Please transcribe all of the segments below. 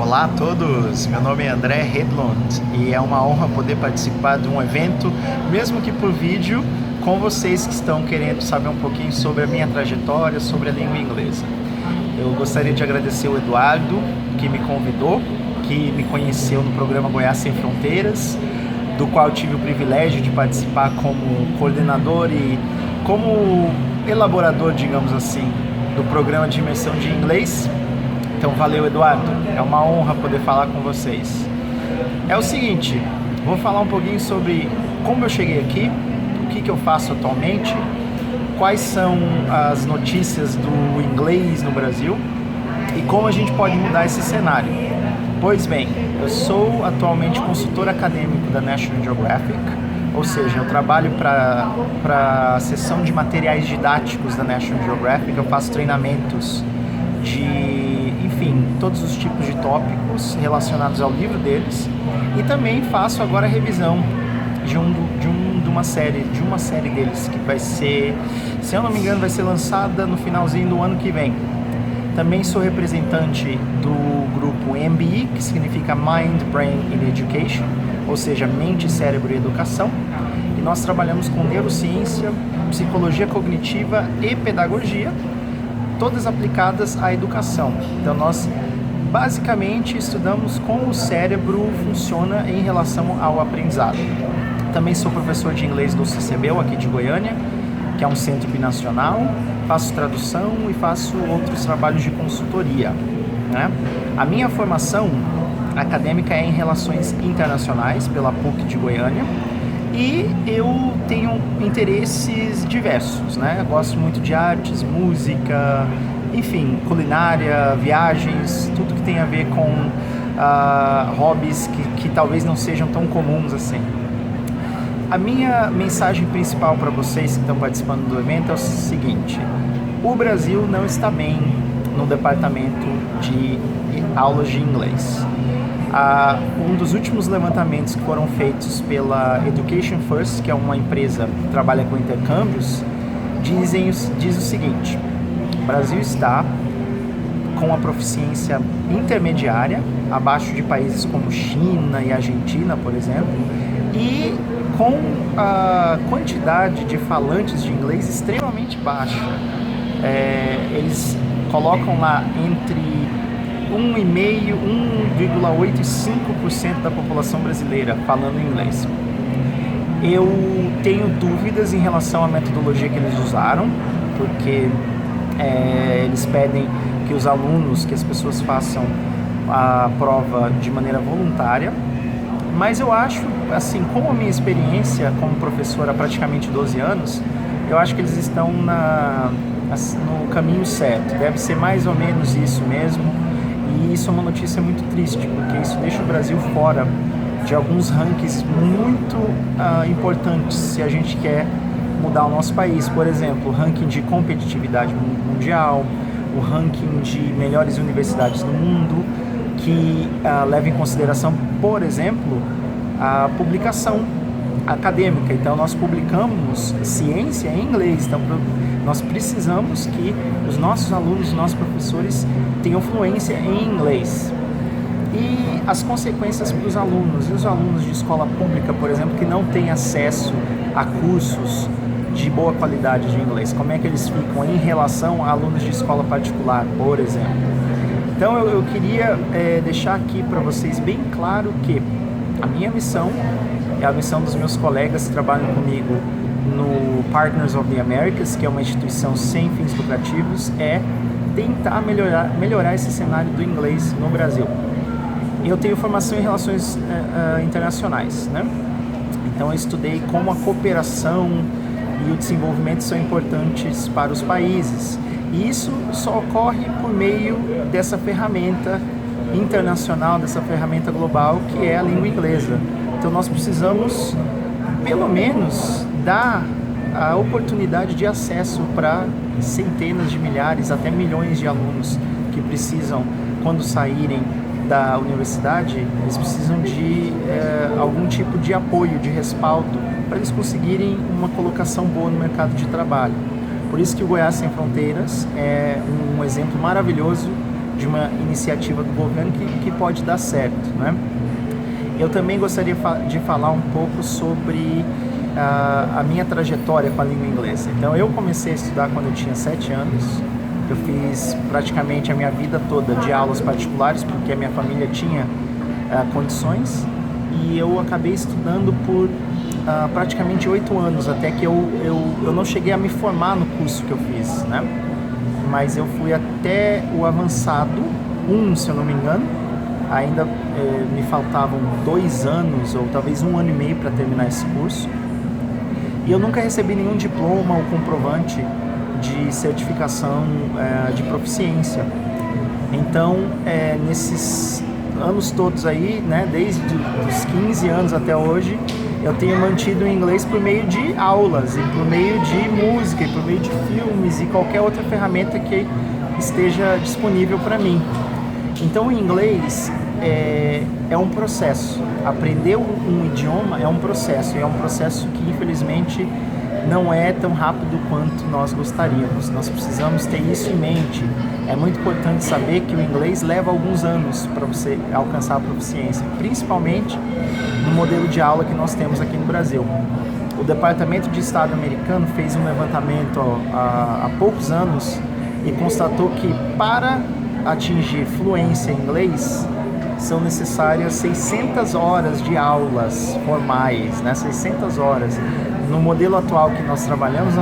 Olá a todos, meu nome é André Hedlund e é uma honra poder participar de um evento, mesmo que por vídeo, com vocês que estão querendo saber um pouquinho sobre a minha trajetória, sobre a língua inglesa. Eu gostaria de agradecer o Eduardo, que me convidou, que me conheceu no programa Goiás Sem Fronteiras, do qual eu tive o privilégio de participar como coordenador e como elaborador, digamos assim, do programa de imersão de inglês. Então valeu, Eduardo, é uma honra poder falar com vocês. É o seguinte, vou falar um pouquinho sobre como eu cheguei aqui, o que eu faço atualmente, quais são as notícias do inglês no Brasil e como a gente pode mudar esse cenário. Pois bem, eu sou atualmente consultor acadêmico da National Geographic, ou seja, eu trabalho para a seção de materiais didáticos da National Geographic, eu faço treinamentos de, enfim, todos os tipos de tópicos relacionados ao livro deles e também faço agora a revisão de uma série deles que vai ser, se eu não me engano, vai ser lançada no finalzinho do ano que vem. Também sou representante do grupo MBE, que significa Mind, Brain and Education, ou seja, mente, cérebro e educação. E nós trabalhamos com neurociência, psicologia cognitiva e pedagogia, todas aplicadas à educação. Então nós basicamente estudamos como o cérebro funciona em relação ao aprendizado. Também sou professor de inglês do CCBEL aqui de Goiânia, que é um centro binacional, faço tradução e faço outros trabalhos de consultoria, né? A minha formação acadêmica é em Relações Internacionais pela PUC de Goiânia e eu tenho interesses diversos, né? Eu gosto muito de artes, música, enfim, culinária, viagens, tudo que tem a ver com hobbies que talvez não sejam tão comuns assim. A minha mensagem principal para vocês que estão participando do evento é o seguinte: o Brasil não está bem no departamento de aulas de inglês. Um dos últimos levantamentos que foram feitos pela Education First, que é uma empresa que trabalha com intercâmbios, diz o seguinte: o Brasil está com a proficiência intermediária, abaixo de países como China e Argentina, por exemplo, e com a quantidade de falantes de inglês extremamente baixa. Eles colocam lá entre 1,5%, 1,8% e 5% da população brasileira falando inglês. Eu tenho dúvidas em relação à metodologia que eles usaram, porque eles pedem que os alunos, que as pessoas façam a prova de maneira voluntária, mas eu acho, assim, com a minha experiência como professor há praticamente 12 anos, eu acho que eles estão no caminho certo. Deve ser mais ou menos isso mesmo, e isso é uma notícia muito triste, porque isso deixa o Brasil fora de alguns rankings muito importantes se a gente quer mudar o nosso país. Por exemplo, o ranking de competitividade mundial, o ranking de melhores universidades do mundo, que leva em consideração, por exemplo, a publicação acadêmica. Então nós publicamos ciência em inglês, então nós precisamos que os nossos alunos, os nossos professores tenham fluência em inglês. E as consequências para os alunos, e os alunos de escola pública, por exemplo, que não têm acesso a cursos de boa qualidade de inglês, como é que eles ficam em relação a alunos de escola particular, por exemplo. Então eu queria deixar aqui para vocês bem claro que a minha missão é a missão dos meus colegas que trabalham comigo no Partners of the Americas, que é uma instituição sem fins lucrativos, é tentar melhorar esse cenário do inglês no Brasil. Eu tenho formação em relações internacionais, né? Então eu estudei como a cooperação e o desenvolvimento são importantes para os países. E isso só ocorre por meio dessa ferramenta internacional, dessa ferramenta global que é a língua inglesa. Então nós precisamos, pelo menos, dar a oportunidade de acesso para centenas de milhares, até milhões de alunos que precisam, quando saírem da universidade, eles precisam de algum tipo de apoio, de respaldo, para eles conseguirem uma colocação boa no mercado de trabalho. Por isso que o Goiás Sem Fronteiras é um exemplo maravilhoso de uma iniciativa do governo que pode dar certo, né? Eu também gostaria de falar um pouco sobre a minha trajetória com a língua inglesa. Então, eu comecei a estudar quando eu tinha 7 anos. Eu fiz praticamente a minha vida toda de aulas particulares, porque a minha família tinha condições. E eu acabei estudando por praticamente 8 anos, até que eu não cheguei a me formar no curso que eu fiz, né? Mas eu fui até o avançado 1, se eu não me engano. Ainda me faltavam 2 anos, ou talvez 1 ano e meio para terminar esse curso. E eu nunca recebi nenhum diploma ou comprovante de certificação de proficiência. Então, nesses anos todos aí, né, desde os 15 anos até hoje, eu tenho mantido o inglês por meio de aulas, e por meio de música, e por meio de filmes, e qualquer outra ferramenta que esteja disponível para mim. Então, o inglês é um processo. Aprender um idioma é um processo, e é um processo que, infelizmente, não é tão rápido quanto nós gostaríamos. Nós precisamos ter isso em mente. É muito importante saber que o inglês leva alguns anos para você alcançar a proficiência, principalmente no modelo de aula que nós temos aqui no Brasil. O Departamento de Estado americano fez um levantamento há poucos anos e constatou que para atingir fluência em inglês são necessárias 600 horas de aulas formais, né? 600 horas. No modelo atual que nós trabalhamos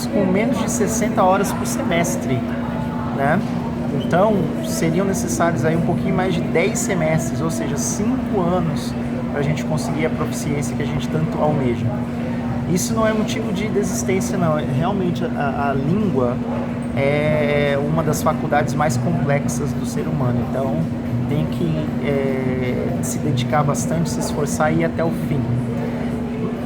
com menos de 60 horas por semestre, né? Então, seriam necessários aí um pouquinho mais de 10 semestres, ou seja, 5 anos para a gente conseguir a proficiência que a gente tanto almeja. Isso não é motivo de desistência, não. Realmente, a língua é uma das faculdades mais complexas do ser humano. Então, tem que se dedicar bastante, se esforçar e ir até o fim.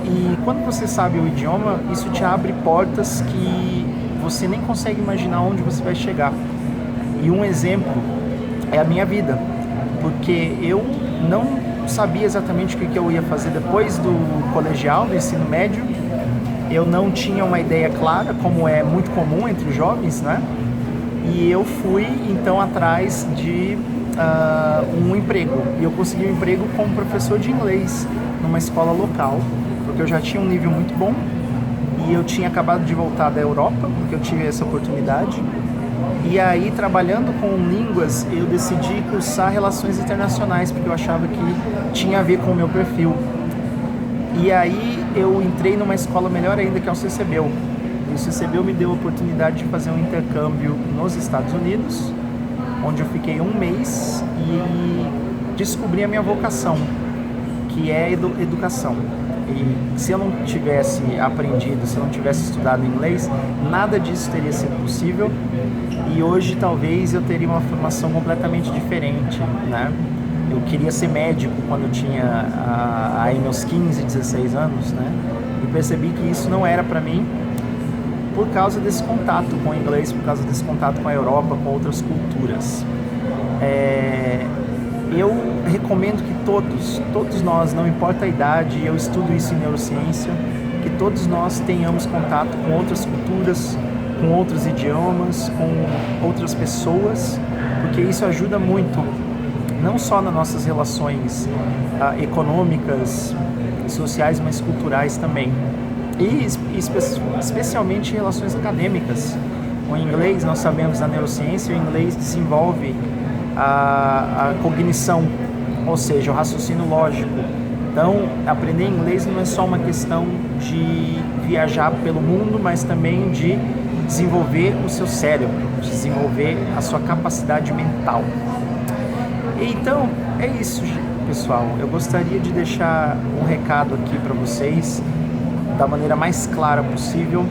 E quando você sabe o idioma, isso te abre portas que você nem consegue imaginar onde você vai chegar. E um exemplo é a minha vida, porque eu não sabia exatamente o que eu ia fazer depois do colegial, do ensino médio. Eu não tinha uma ideia clara, como é muito comum entre os jovens, né? E eu fui, então, atrás de um emprego. E eu consegui um emprego como professor de inglês numa escola local, porque eu já tinha um nível muito bom e eu tinha acabado de voltar da Europa, porque eu tive essa oportunidade. E aí, trabalhando com línguas, eu decidi cursar Relações Internacionais, porque eu achava que tinha a ver com o meu perfil. E aí, eu entrei numa escola melhor ainda, que é o CCBEL. E o CCBEL me deu a oportunidade de fazer um intercâmbio nos Estados Unidos, onde eu fiquei 1 mês e descobri a minha vocação, que é educação. E se eu não tivesse aprendido, se eu não tivesse estudado inglês, nada disso teria sido possível. E hoje talvez eu teria uma formação completamente diferente, né? Eu queria ser médico quando eu tinha aí meus 15, 16 anos, né? E percebi que isso não era para mim por causa desse contato com o inglês, por causa desse contato com a Europa, com outras culturas. Eu recomendo que todos nós, não importa a idade, eu estudo isso em neurociência, que todos nós tenhamos contato com outras culturas, com outros idiomas, com outras pessoas, porque isso ajuda muito, não só nas nossas relações econômicas, sociais, mas culturais também. E especialmente em relações acadêmicas. O inglês, nós sabemos da neurociência, o inglês desenvolve a cognição, ou seja, o raciocínio lógico. Então, aprender inglês não é só uma questão de viajar pelo mundo, mas também de desenvolver o seu cérebro, desenvolver a sua capacidade mental. Então, é isso, pessoal. Eu gostaria de deixar um recado aqui para vocês, da maneira mais clara possível,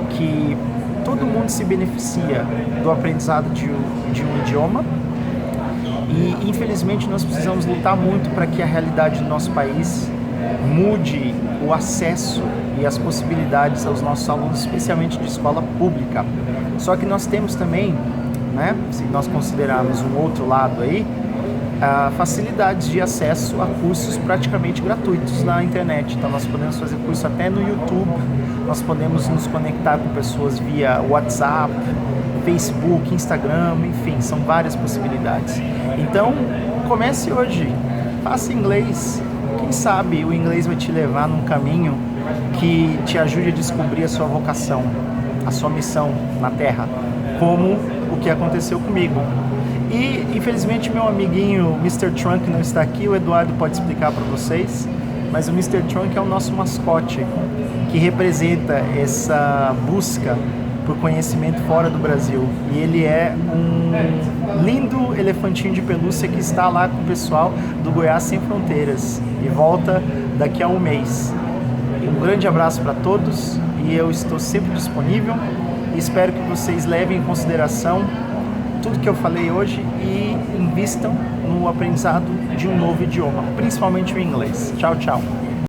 que todo mundo se beneficia do aprendizado de um idioma. E, infelizmente, nós precisamos lutar muito para que a realidade do nosso país mude o acesso e as possibilidades aos nossos alunos, especialmente de escola pública. Só que nós temos também, né, se nós considerarmos um outro lado aí, facilidades de acesso a cursos praticamente gratuitos na internet. Então, nós podemos fazer curso até no YouTube, nós podemos nos conectar com pessoas via WhatsApp, Facebook, Instagram, enfim, são várias possibilidades. Então, comece hoje, faça inglês. Quem sabe o inglês vai te levar num caminho que te ajude a descobrir a sua vocação, a sua missão na Terra, como o que aconteceu comigo. E, infelizmente, meu amiguinho Mr. Trunk não está aqui, o Eduardo pode explicar para vocês, mas o Mr. Trunk é o nosso mascote, que representa essa busca por conhecimento fora do Brasil. E ele é um lindo elefantinho de pelúcia que está lá com o pessoal do Goiás Sem Fronteiras e volta daqui a um mês. Um grande abraço para todos e eu estou sempre disponível e espero que vocês levem em consideração tudo que eu falei hoje e invistam no aprendizado de um novo idioma, principalmente o inglês. Tchau, tchau!